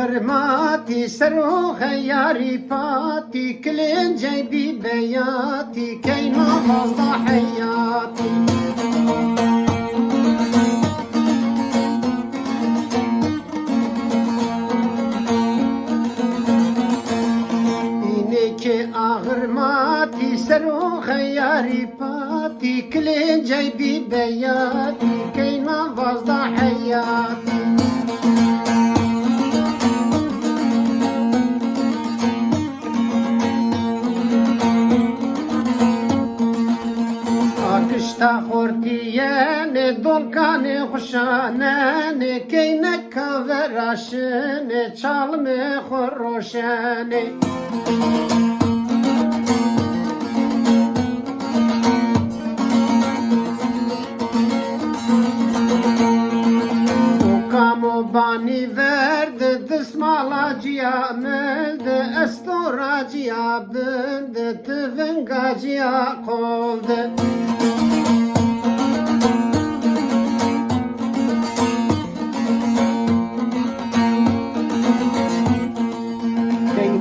آغرماتی سرو خیاری پاتی کلنجی بی بیاتی کی نوازا حیاتی اینه که آغرماتی سرو خیاری پاتی کلنجی بی بیاتی کی نوازا حیاتی تا خورتیان دلکان خوشانان کی نکاوراشن چالم خروشان کامو بانی ورد دسمالا جیا ملد استورا جیا بند تونگا جیا قولد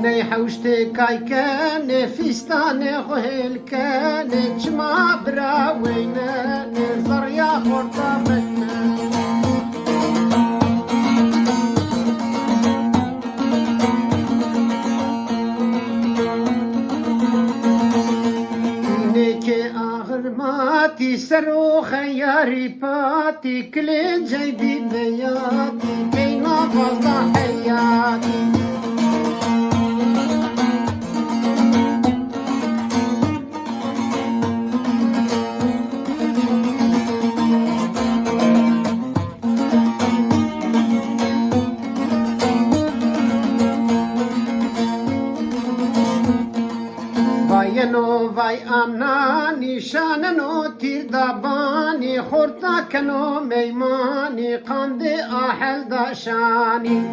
نی حوشت کای کن فیستان خوهل کن چما براوین زریا خورتا من اینه که آغرماتی سرو خیاری پاتی کلنجی بی بیاتی کی نوازا حیاتی وای وای آمنا نیشاننو تیر دابانی خورتا کنو میمانی قاند آحل داشانی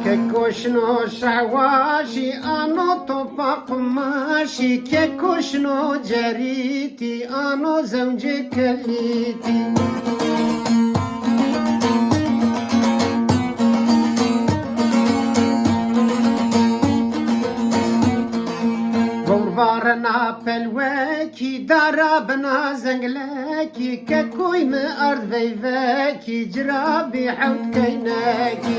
که کشنو شواشی آنو توپا قماشی که کشنو جریتی آنو زوج کلیتی وارنا پلوکی دارا بنا زنگلکی که کوی م ارد ویوکی جرابی حوت کینکی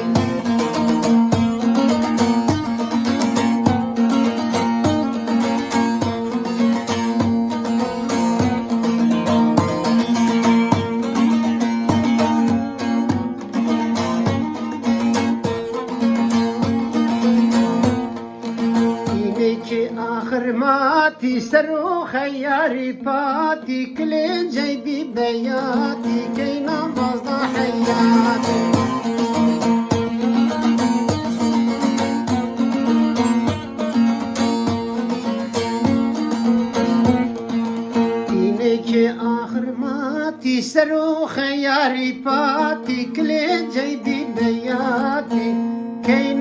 آخرماتی سرو خیاری پاتی کلنجی بی بیاتی کی نوازا حیاتی اینه که آخرماتی سرو خیاری پاتی کلنجی بی بیاتی کی